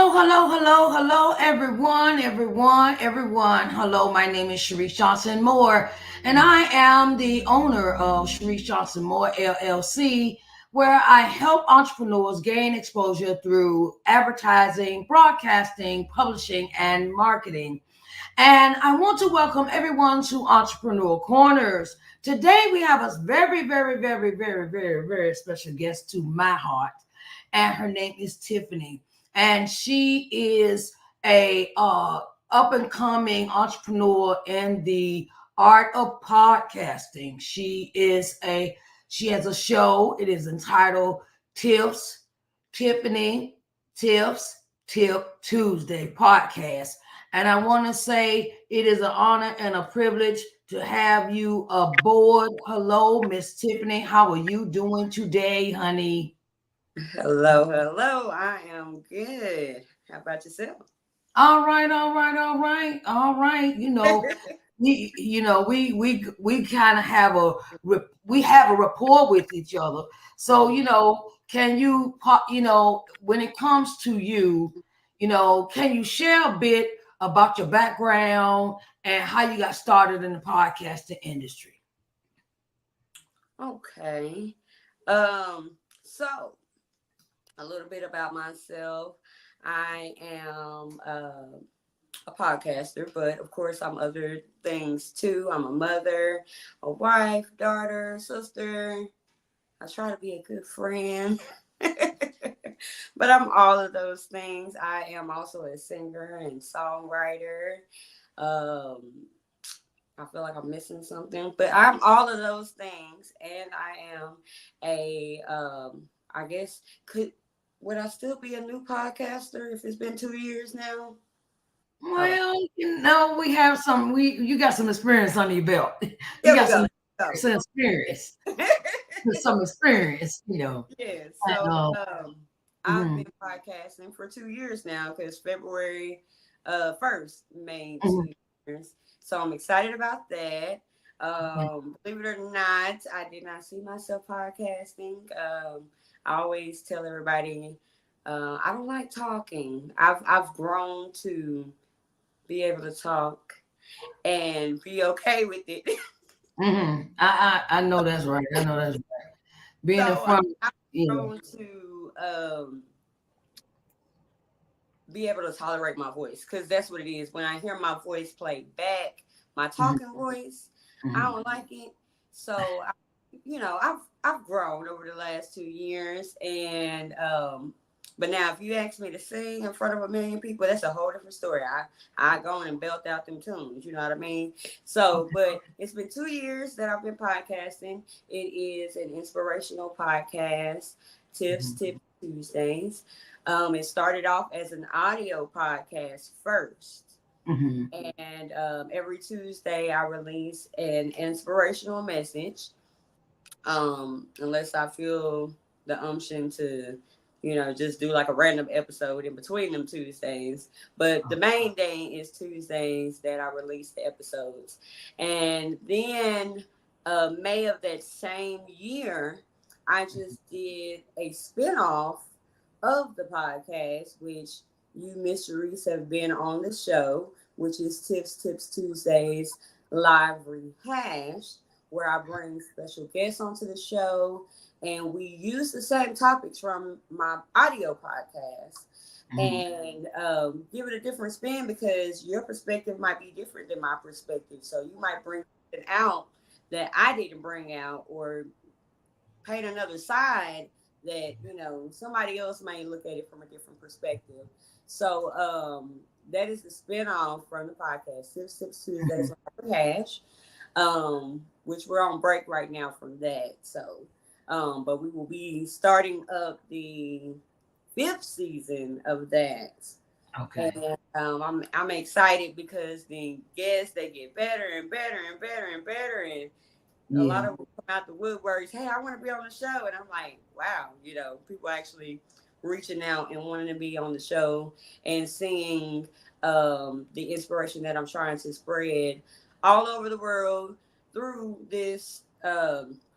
Hello, everyone. Hello, my name is Sharice Johnson Moore, and I am the owner of Sharice Johnson Moore LLC, where I help entrepreneurs gain exposure through advertising, broadcasting, publishing, and marketing. And I want to welcome everyone to Entrepreneurial Corners. Today, we have a very special guest to my heart, and her name is Tiphani, and she is a up and coming entrepreneur in the art of podcasting. She has a show. It is entitled Tiphani Tips Tip Tuesday podcast. And I want to say it is an honor and a privilege to have you aboard. Hello, Miss Tiphani. How are you doing today, honey? Hello. I am good. How about yourself? All right. We kind of have we have a rapport with each other. So can you when it comes to you, can you share a bit about your background and how you got started in the podcasting industry? Okay. So a little bit about myself. I am a podcaster, but of course I'm other things too. I'm a mother, a wife, daughter, sister. I try to be a good friend. But I'm all of those things. I am also a singer and songwriter. Um, I feel like I'm missing something, but I'm all of those things, and I am I guess would I still be a new podcaster if it's been 2 years now? Oh, Well, we have you got some experience under your belt. You there we got go. some experience. Some experience, Yeah. And, So I've mhm, been podcasting for 2 years now because February 1st made mhm, 2 years. So I'm excited about that. mhm. Believe it or not, I did not see myself podcasting. I always tell everybody I don't like talking. I've grown to be able to talk and be okay with it. I know that's right. I know that's right. Being in So front, I've yeah. grown to be able to tolerate my voice because that's what it is. When I hear my voice played back, my Mhm, talking voice, I mhm. don't like it. So, I've grown over the last 2 years, and but now if you ask me to sing in front of a million people, that's a whole different story. I go on and belt out them tunes. You know what I mean? So, but it's been 2 years that I've been podcasting. It is an inspirational podcast, Tips Tuesdays. It started off as an audio podcast first. Mhm. And every Tuesday, I release an inspirational message. Unless I feel the unction to, just do like a random episode in between them Tuesdays. But the main day is Tuesdays that I release the episodes. And then May of that same year, I just did a spinoff of the podcast, which you, Miss Sharice, have been on the show, which is Tips Tuesdays live rehash, where I bring special guests onto the show and we use the same topics from my audio podcast Mhm. and give it a different spin because your perspective might be different than my perspective. So you might bring something out that I didn't bring out or paint another side that somebody else may look at it from a different perspective. So that is the spinoff from the podcast Six Tuesdays Mhm. on Hash, which we're on break right now from that. So but we will be starting up the fifth season of that. Okay. And I'm excited because the guests, they get better and better and better and better, and a lot Yeah. of them come out the woodworks. Hey, I want to be on the show, and I'm like, wow, people actually reaching out and wanting to be on the show and seeing the inspiration that I'm trying to spread all over the world through this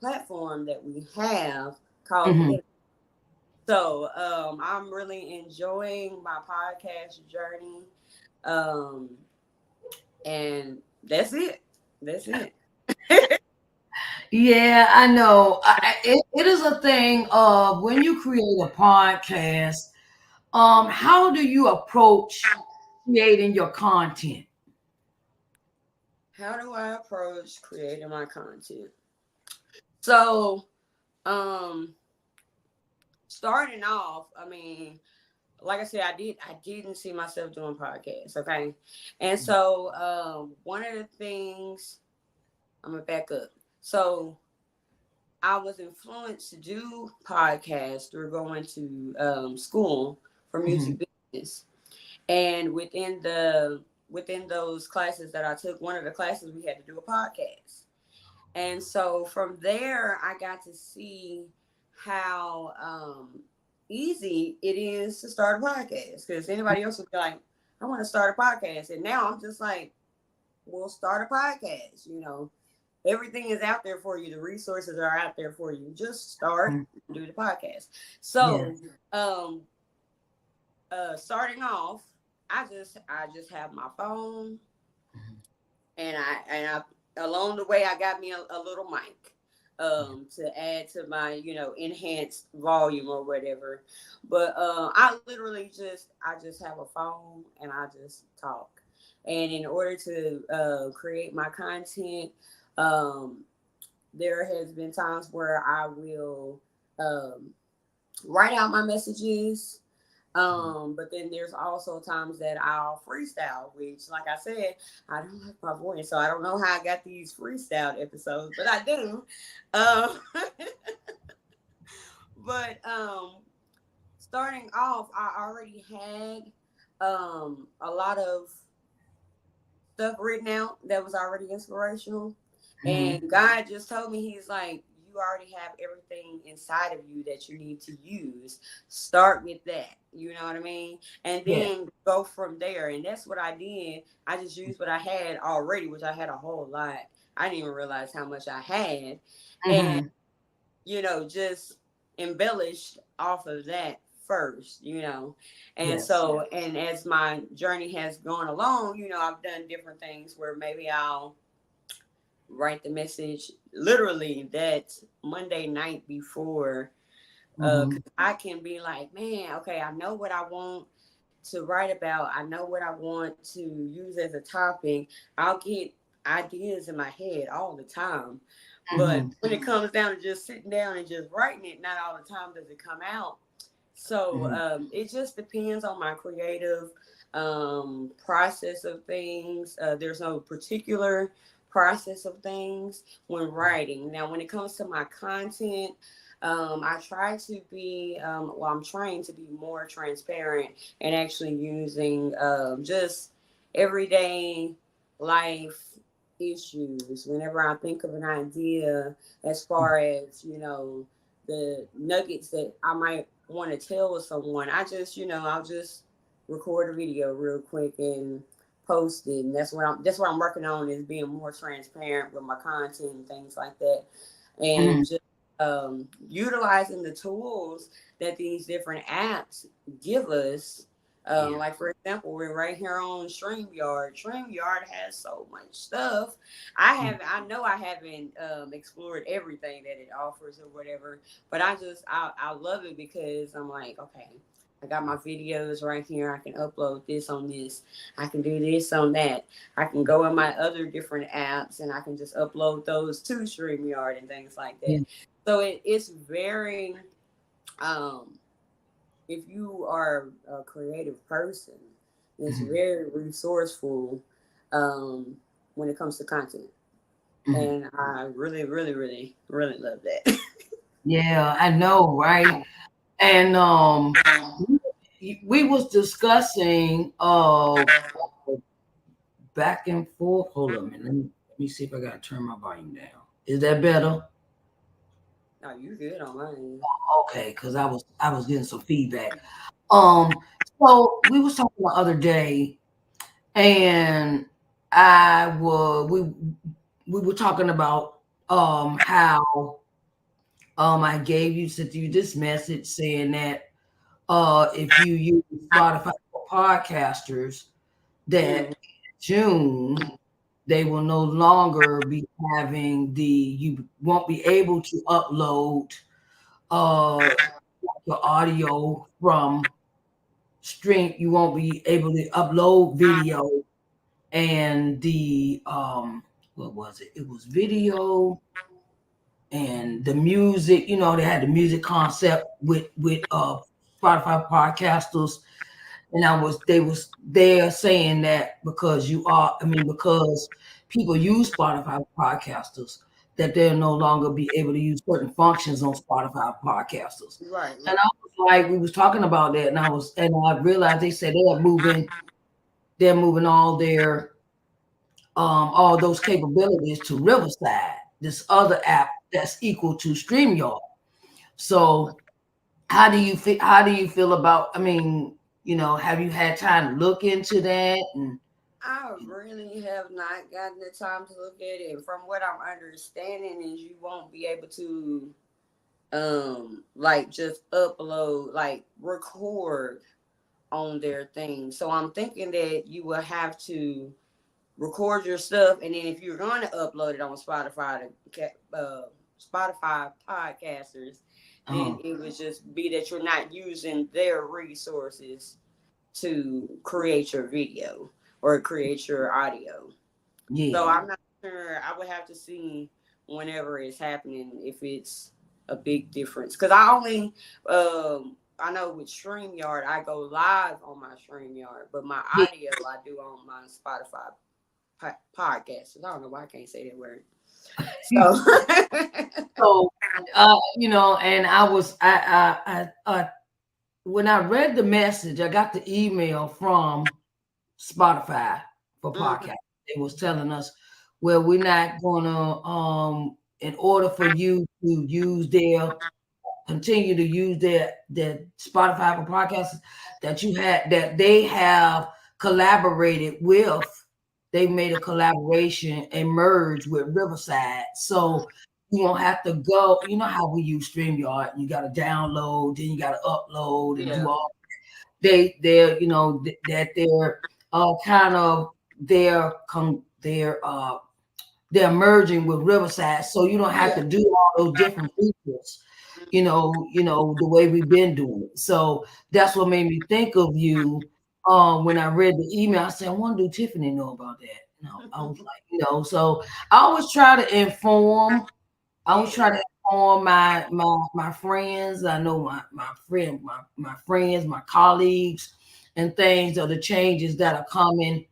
platform that we have called the Mhm. internet. So I'm really enjoying my podcast journey. Um, and that's it. That's it. Yeah, I know. It is a thing of when you create a podcast, how do you approach creating your content? How do I approach creating my content? So, um, starting off, I mean, like I said, I didn't see myself doing podcasts, okay? And so, one of the things, I'm gonna back up. So I was influenced to do podcasts through going to school for Mhm. music business. And within those classes that I took, one of the classes we had to do a podcast. And so from there, I got to see how easy it is to start a podcast. Because anybody else would be like, I want to start a podcast. And now I'm just like, we'll start a podcast. Everything is out there for you. The resources are out there for you. Just start, Mhm. do the podcast. Yeah. So, starting off, I just have my phone, Mhm. and I along the way I got me a little mic to add to my enhanced volume or whatever. But I just have a phone and I just talk. And in order to create my content, um, there has been times where I will um, write out my messages. But then there's also times that I'll freestyle, which, like I said, I don't like my voice, so I don't know how I got these freestyle episodes, but I do. Um, but starting off, I already had a lot of stuff written out that was already inspirational. Mhm. And God just told me, He's like, you already have everything inside of you that you need to use. Start with that. You know what I mean? And Yeah. then go from there. And that's what I did. I just used what I had already, which I had a whole lot. I didn't even realize how much I had. And Mhm. just embellished off of that first. And Yes. so, and as my journey has gone along, I've done different things where maybe I'll write the message literally that Monday night before. Mhm. 'Cause I can be like, man, okay, I know what I want to write about. I know what I want to use as a topic. I'll get ideas in my head all the time. But Mhm. when it comes down to just sitting down and just writing it, not all the time does it come out. So Mhm. it just depends on my creative process of things. There's no particular process of things when writing. Now, when it comes to my content, I try to be, I'm trying to be more transparent and actually using just everyday life issues whenever I think of an idea as far as, the nuggets that I might want to tell with someone. I'll just record a video real quick and post it. And that's what I'm working on is being more transparent with my content and things like that. And Mhm. just utilizing the tools that these different apps give us. Yeah. Like for example, we're right here on StreamYard. StreamYard has so much stuff. I know I haven't explored everything that it offers or whatever, but I love it because I'm like, okay, I got my videos right here. I can upload this on this. I can do this on that. I can go in my other different apps and I can just upload those to StreamYard and things like that. Yeah. So it's very um if you are a creative person, it's Mhm. very resourceful um when it comes to content. Mhm. And I really, really, really, really love that. Yeah, I know, right? And we was discussing back and forth. Hold on a minute. Let me see if I gotta turn my volume down. Is that better? No, you good on mine. Okay, because I was getting some feedback. Um, so we was talking the other day, and we were talking about how I sent you this message saying that if you use Spotify for podcasters, that Mm. June they will no longer be having you won't be able to upload uh your audio from stream. You won't be able to upload video and the what was it? It was video and the music. They had the music concept with Spotify podcasters, and they are saying that because people use Spotify podcasters, that they'll no longer be able to use certain functions on Spotify podcasters. Right, And right. I was like, we was talking about that, and I realized they said they're moving all those capabilities to Riverside, this other app that's equal to StreamYard. So how do you feel about, have you had time to look into that? And I really have not gotten the time to look at it. From what I'm understanding is you won't be able to like just upload, like record on their thing. So I'm thinking that you will have to record your stuff, and then if you're going to upload it on Spotify to Spotify podcasters, then uh, it would just be that you're not using their resources to create your video or create your audio. So yeah, I'm not sure. I would have to see whenever it's happening if it's a big difference. Because I know with StreamYard, I go live on my StreamYard, but my yeah. audio I do on my Spotify podcast. I don't know why I can't say that word. So, So, and when I read the message, I got the email from Spotify for mhm, podcast. They was telling us, well, we're not gonna, in order for you to continue to use their Spotify for podcasts that they have collaborated with. They made a collaboration and merged with Riverside. So you don't have to go. You know how we use StreamYard. You got to download, then you got to upload and do yeah, all. That they're kind of they're merging with Riverside, so you don't have yeah, to do all those different features, the way we've been doing it. So that's what made me think of you. When I read the email, I said, I wonder do Tiffany know about that? No, I was like, so I always try to inform. I always yeah, try to inform my friends. I know my friends, my colleagues, and things of the changes that are coming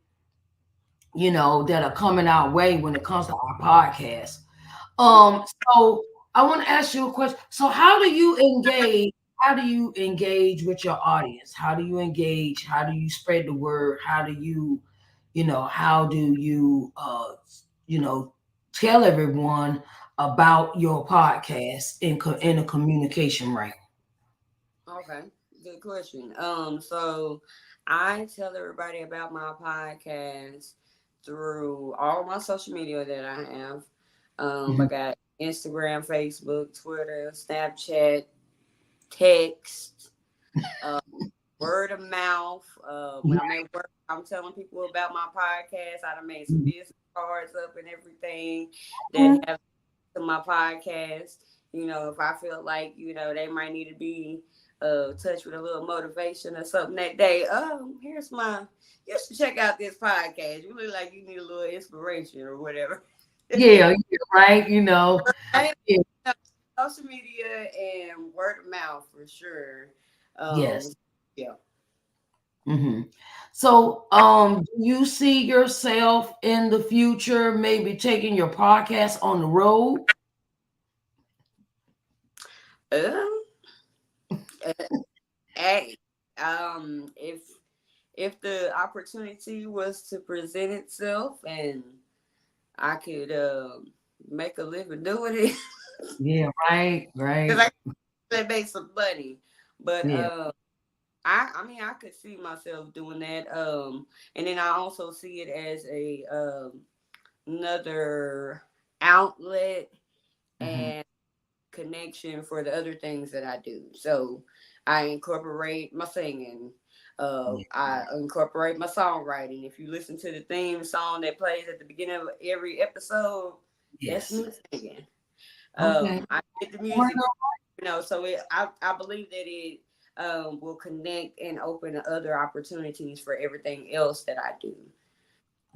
our way when it comes to our podcast. yeah. So I want to ask you a question. So how do you engage with your audience? How do you engage? How do you spread the word? How do you tell everyone about your podcast in a communication range? Okay, good question. So I tell everybody about my podcast through all my social media that I have. I Mhm. got Instagram, Facebook, Twitter, Snapchat, text, uh, word of mouth. When I'm at work, I'm telling people about my podcast. I done made some business cards up and everything that have to my podcast. If I feel like, they might need to be touched with a little motivation or something that day. You should check out this podcast. You look like you need a little inspiration or whatever. Yeah, yeah, right. Right? Yeah, Social media and word of mouth for sure. Um, yes. yeah. Hmm. So, do you see yourself in the future maybe taking your podcast on the road? Um, uh, hey, if the opportunity was to present itself and I could make a living doing it, Yeah, right, because right. I could make some money. But Yeah. I mean, I could see myself doing that. And then I also see it as a another outlet Hmm. and connection for the other things that I do. So I incorporate my singing. Yeah. I incorporate my songwriting. If you listen to the theme song that plays at the beginning of every episode, that's Yes. me singing. Okay. I get the Well, music, so I believe that it will connect and open other opportunities for everything else that I do.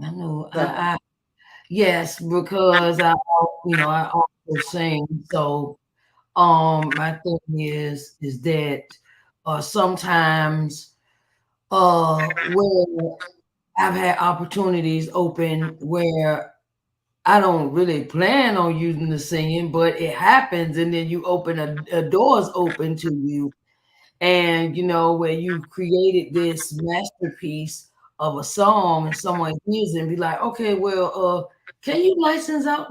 I know. So Yes, because I also sing. So, my thing is that sometimes where I've had opportunities open where I don't really plan on using the singing, but it happens, and then you open a doors open to you, and where you've created this masterpiece of a song, and someone hears it and be like, okay, well, can you license out?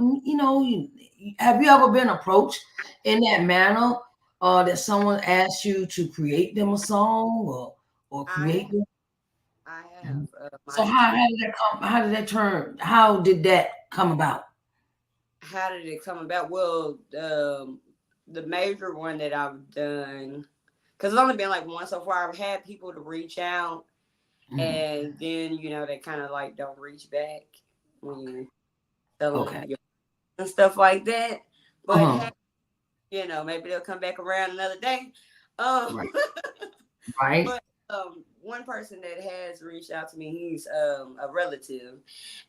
Have you ever been approached in that manner, that someone asked you to create them a song or I create them? I have So my how did that come? How did that turn? How did that come about? how did it come about? Well, the major one that I've done, because it's only been like one so far. I've had people to reach out, Mhm. and then they kind of like don't reach back when you tell Okay. them and stuff like that. But Uh-huh. hey, maybe they'll come back around another day. Um, Right. Right. but one person that has reached out to me, he's a relative,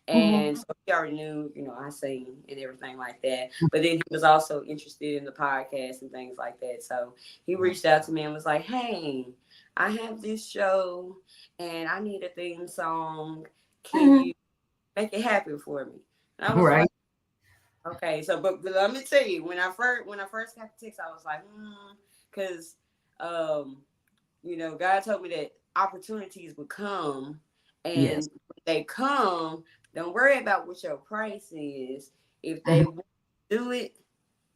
Mhm. and so he already knew, I sing and everything like that. But then he was also interested in the podcast and things like that. So he reached out to me and was like, "Hey, I have this show, and I need a theme song. Can Mhm. you make it happen for me?" And I was Right. like, "Okay." So, but let me tell you, when I first got the text, I was like, because um God told me that opportunities would come, Yes. and when they come, don't worry about what your price is. If Mhm. they want to do it,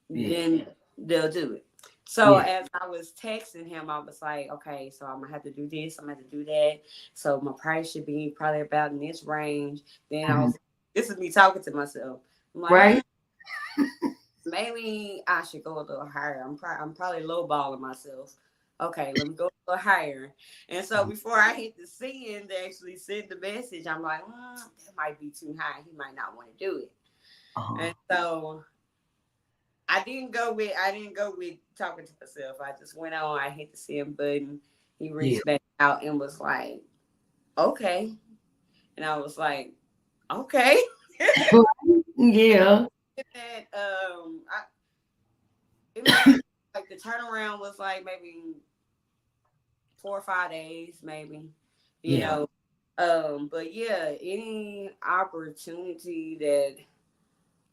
Yeah. then they'll do it. So Yeah. as I was texting him, I was like, okay, so I'm gonna have to do this, I'm gonna have to do that. So my price should be probably about in this range. Then Mhm. this is me talking to myself. I'm like, Right. maybe I should go a little higher. I'm probably lowballing myself. Okay, let me go a little higher. And so before I hit the send to actually send the message, I'm like, that might be too high. He might not want to do it. Uh-huh. And so I didn't go with talking to myself. I just went on. I hit the send button. He Yeah. reached back out and was like, okay. And I was like, okay. Yeah. And it maybe like the turnaround was like maybe 4 or 5 days, maybe, you Yeah. know. But yeah, any opportunity that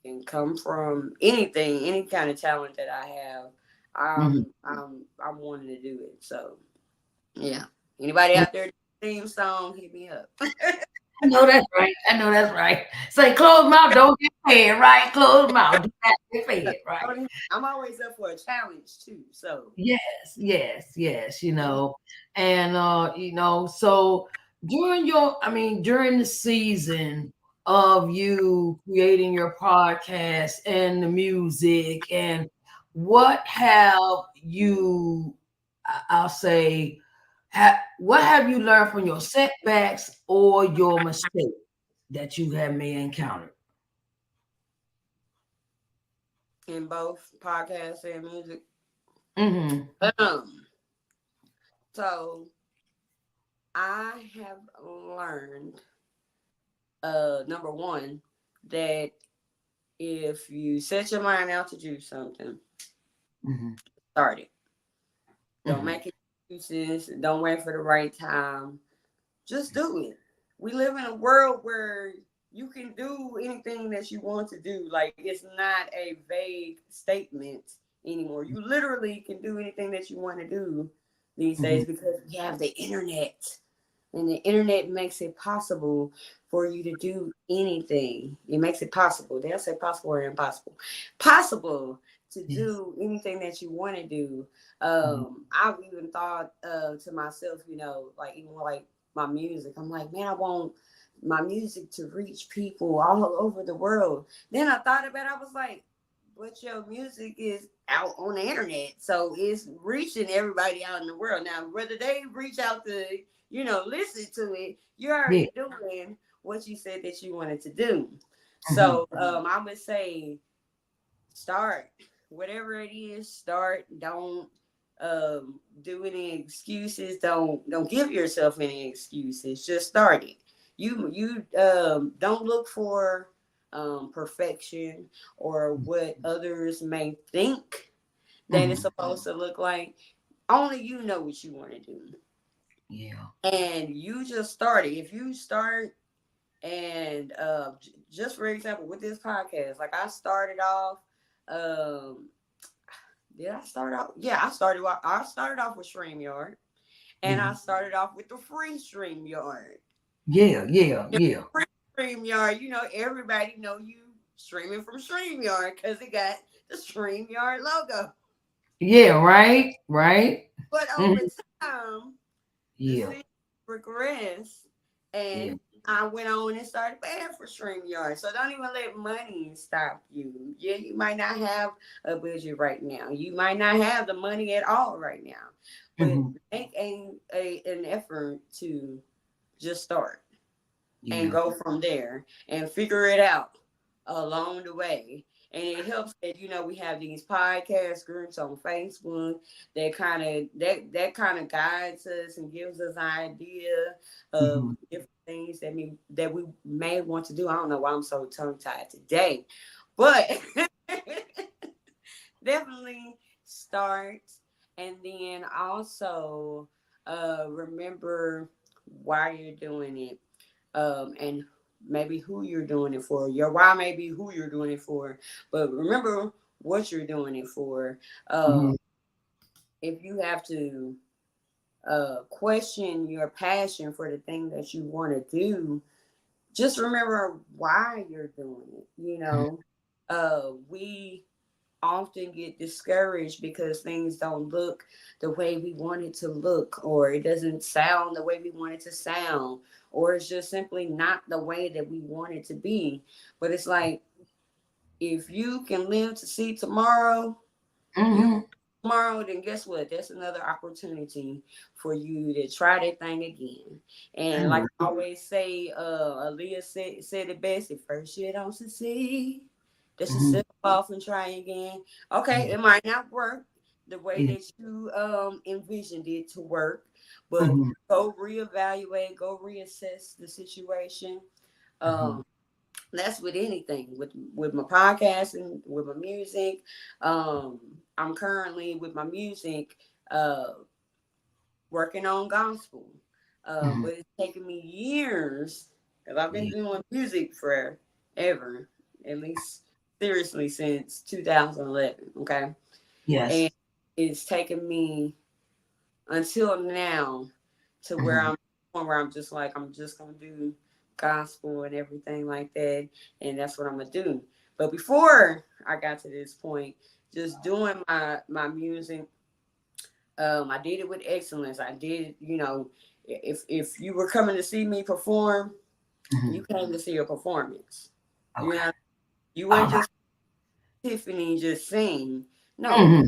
can come from anything, any kind of talent that I have, Mhm. I'm wanting to do it. So yeah, anybody out there theme song, hit me up. I know that's right. I know that's right. Say closed mouth, don't get fed, right? Closed mouth, do not get fed, right? I'm always up for a challenge too. So Yes, yes, yes, and so during the season of you creating your podcast and the music, and what have you, I'll say, what have you learned from your setbacks or your mistakes that you have may encountered? in both podcasts and music. Mm-hmm. Um, so I have learned, number one, that if you set your mind out to do something, Mm-hmm. start it. Don't Mm-hmm. make excuses. Don't wait for the right time. Just do it. We live in a world where you can do anything that you want to do. Like, it's not a vague statement anymore. You literally can do anything that you want to do these Mm-hmm. days because we have the internet. And the internet makes it possible for you to do anything. It makes it possible. They'll say possible or impossible. Possible to Yes. do anything that you want to do. Mm-hmm. I've even thought to myself, like even like my music. I'm like, man, I want my music to reach people all over the world. Then I thought about it. I was like, but your music is out on the internet, so it's reaching everybody out in the world. Now, whether they reach out to, listen to it, you're Yeah. already doing what you said that you wanted to do. Mm-hmm. So, I would say start whatever it is. Start. Don't do any excuses. Don't give yourself any excuses. Just start it. You don't look for perfection or what others may think that it's Mm-hmm. supposed to look like. Only you know what you want to do, Yeah. and you just start it. If you start, and just for example, with this podcast, like I started off. Um, did I start off? Yeah, I started off with StreamYard, and I Mm-hmm. started off with the free StreamYard. Yeah. Yeah. The Yeah. free StreamYard, everybody know you streaming from StreamYard because it got the StreamYard logo. Yeah. Right. Right. But over Mm-hmm. time, the Yeah. city progressed, Yeah. and I went on and started paying for StreamYard. So don't even let money stop you. Yeah, you might not have a budget right now. You might not have the money at all right now, but Mm-hmm. make an effort to just start and Yeah. go from there and figure it out along the way. And it helps that we have these podcast groups on Facebook that kind of guides us and gives us an idea of Mm-hmm. different things that we may want to do. I don't know why I'm so tongue tied today, but definitely start, and then also remember why you're doing it, and maybe who you're doing it for. Your why may be who you're doing it for, but remember what you're doing it for. Mm-hmm. If you have to question your passion for the thing that you want to do, just remember why you're doing it. We often get discouraged because things don't look the way we want it to look, or it doesn't sound the way we want it to sound, or it's just simply not the way that we want it to be. But it's like, if you can live to see tomorrow, you Mm-hmm. tomorrow, then guess what? That's another opportunity for you to try that thing again. And like I always say, Aaliyah said it best: at first you don't succeed, just to Mm-hmm. step off and try again. Okay, it might not work the way Yeah. that you envisioned it to work, but Mm-hmm. go reevaluate, go reassess the situation. Mm-hmm. Um, that's with anything, with my podcast and with my music. um I'm currently with my music uh working on gospel, Mm-hmm. but it's taken me years, because I've been Yeah. doing music forever, at least seriously since 2011. Okay, Yes. and it's taken me until now to where Mm-hmm. I'm just like, I'm just gonna do gospel and everything like that, and that's what I'm gonna do. But before I got to this point, just doing my music, I did it with excellence. I did, if you were coming to see me perform, Mm-hmm. you came to see a performance. You Okay. know, you All weren't right. just Tiffany just sing. No, Mm-hmm.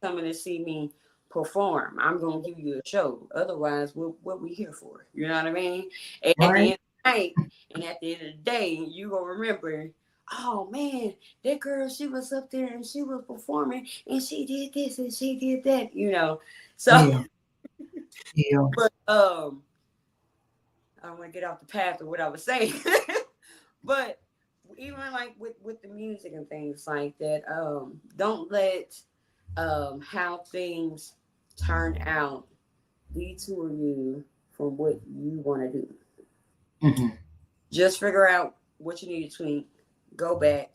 coming to see me perform. I'm gonna give you a show. Otherwise, what we here for? You know what I mean? And at the Right. end of the night, and at the end of the day, you gonna remember, oh man, that girl, she was up there and she was performing and she did this and she did that. So, Yeah. Yeah. but I don't want to get off the path of what I was saying. But even like with the music and things like that, don't let how things turn out detour you from what you want to do. Mm-hmm. Just figure out what you need to tweak, go back,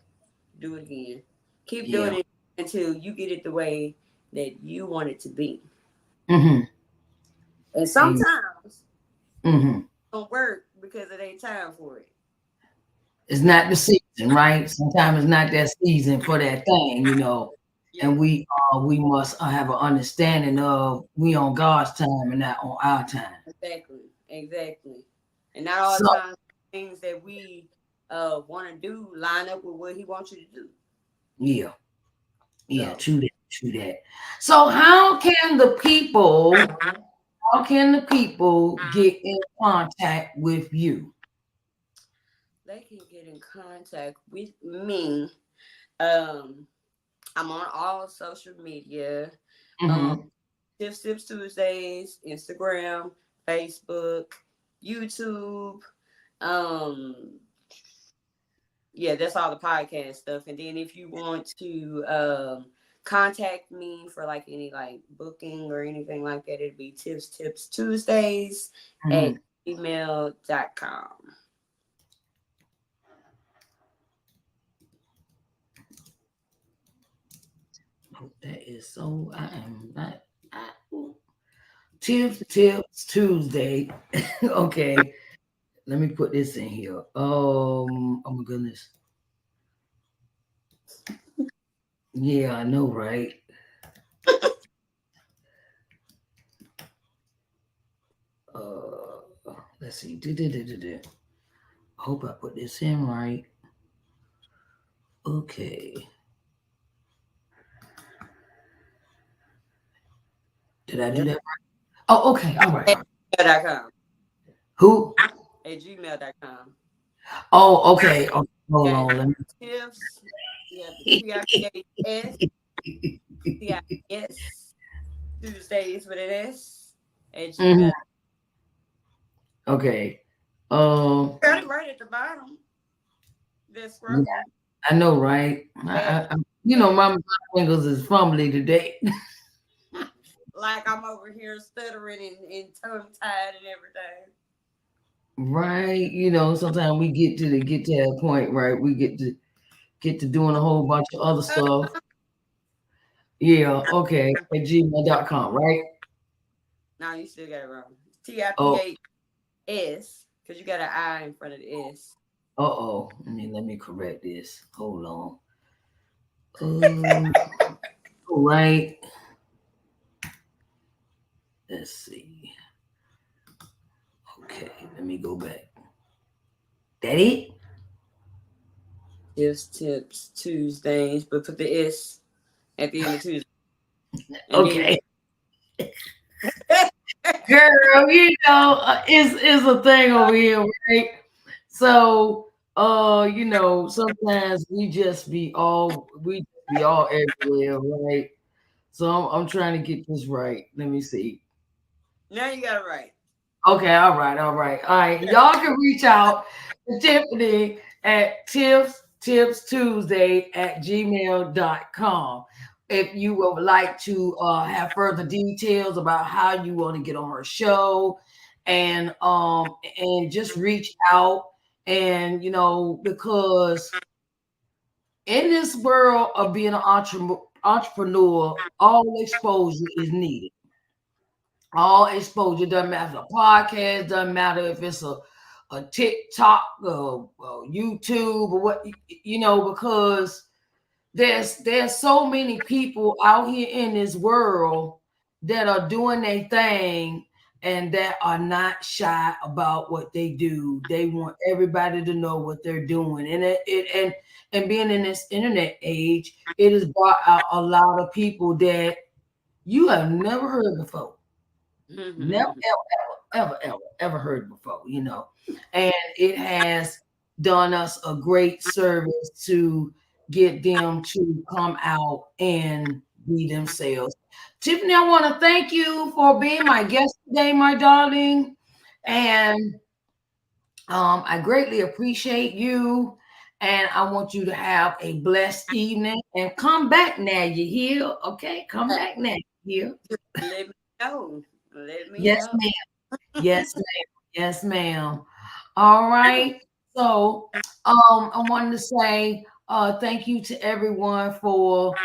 do it again, keep doing Yeah. it until you get it the way that you want it to be. Mm-hmm. And Amen. sometimes Mm-hmm. it don't work because it ain't time for it. It's not the season, right? Sometimes it's not that season for that thing. Yeah, And we must have an understanding of we on God's time and not on our time. exactly. And not all So the time things that we want to do line up with what he wants you to do. yeah. Yeah, So true that, true that. So how can the people get in contact with you? they can get in contact with me. Um, I'm on all social media. Um, Mm-hmm. Tips Tuesdays, Instagram, Facebook, YouTube. Um, yeah, that's all the podcast stuff. And then if you want to contact me for like any like booking or anything like that, it'd be Tips Tuesdays at Mm-hmm. gmail.com. Oh, that is so. I am not. Ooh. Tips Tuesday. Okay, let me put this in here. Oh my goodness. Yeah, I know, right? Let's see. I hope I put this in right. Okay. Did I do Yep. that right? Oh, okay. All right. At All right. gmail.com. Who? At gmail.com. Oh, okay. Oh, hold Got on. Let tips. You have the me. TIPHS, TIS, Tuesdays with an S at Mhm. Gmail. Okay. Got it right at the bottom. That's Yeah, scrolling. I know, right? At, at, My fingers is fumbly today. like I'm over here stuttering and tongue tied and everything. Right. Sometimes we get to that point, right? We get to doing a whole bunch of other stuff. Yeah, okay. At gmail.com, right? No, you still got it wrong. Oh, TIPHS, because you got an I in front of the S. uh-oh. Let me correct this. Hold on. Uh, right. Let's see. Okay, let me go back. That it? Tips Tuesdays, but put the S at the end of Tuesday. And then Okay. Girl, it's a thing over here, right? So, sometimes we just be all everywhere, right? So I'm trying to get this right. Let me see. now you got it right. Okay, all right. Y'all can reach out to Tiffany at tipstuesday at gmail.com if you would like to have further details about how you want to get on her show and just reach out and because in this world of being an entrepreneur, all exposure is needed. All exposure doesn't matter if it's a podcast, doesn't matter if it's a TikTok or YouTube or what because there's so many people out here in this world that are doing their thing and that are not shy about what they do. They want everybody to know what they're doing, and and being in this internet age, it has brought out a lot of people that you have never heard before. Never, ever heard before. And it has done us a great service to get them to come out and be themselves. Tiffany, I want to thank you for being my guest today, my darling. And I greatly appreciate you. And I want you to have a blessed evening and come back now. You hear? Okay, come back now. You hear? Let me know. Let me Yes, know. ma'am. Yes, ma'am. Yes, ma'am. All right. So, I wanted to say thank you to everyone for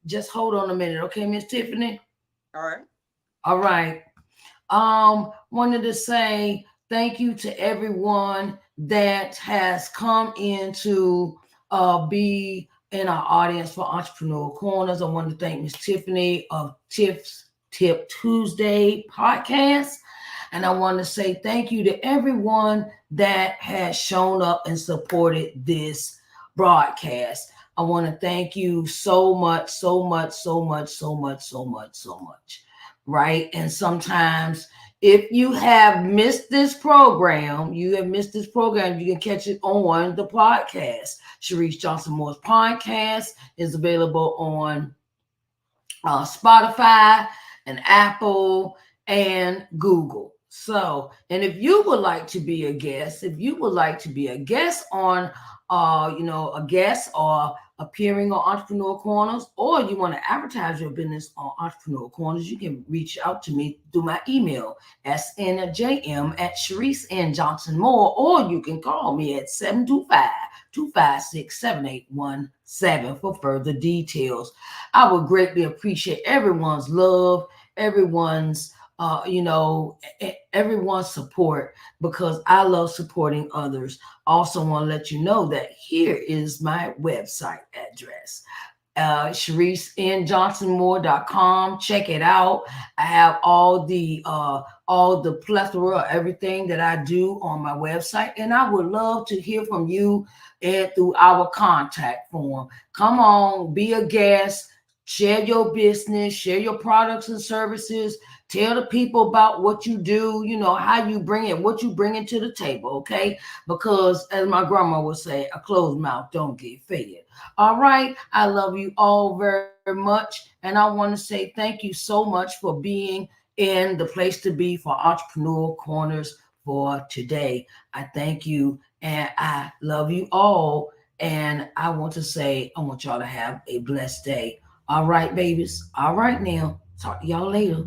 just hold on a minute, okay, Miss Tiffany? All right. All right. Wanted to say thank you to everyone that has come in to be in our audience for Entrepreneur Corners. I want to thank Miss Tiffany of Tiff's Tip Tuesday podcast. And I want to say thank you to everyone that has shown up and supported this broadcast. I want to thank you so much, so much, so much, so much, so much, so much. Right. And sometimes if you have missed this program, you can catch it on the podcast. Sharice Johnson Moore's podcast is available on Spotify and Apple and Google. So, and if you would like to be a guest, if you would like to be a guest on, a guest or appearing on Entrepreneur Corners, or you want to advertise your business on Entrepreneur Corners, you can reach out to me through my email, snjm at Sharice N. Johnson Moore, or you can call me at 725-256-7817 for further details. I would greatly appreciate everyone's love, everyone's everyone's support, because I love supporting others. Also want to let you know that here is my website address, ShariceNJohnsonMoore.com. Check it out. I have all the plethora of everything that I do on my website, and I would love to hear from you and through our contact form. Come on, be a guest, share your business, share your products and services. Tell the people about what you do, how you bring it, what you bring it to the table, okay? Because as my grandma would say, a closed mouth don't get fed. All right. I love you all very much. And I want to say thank you so much for being in the place to be for Entrepreneur Corners for today. I thank you and I love you all. And I want y'all to have a blessed day. All right, babies. All right, now. Talk to y'all later.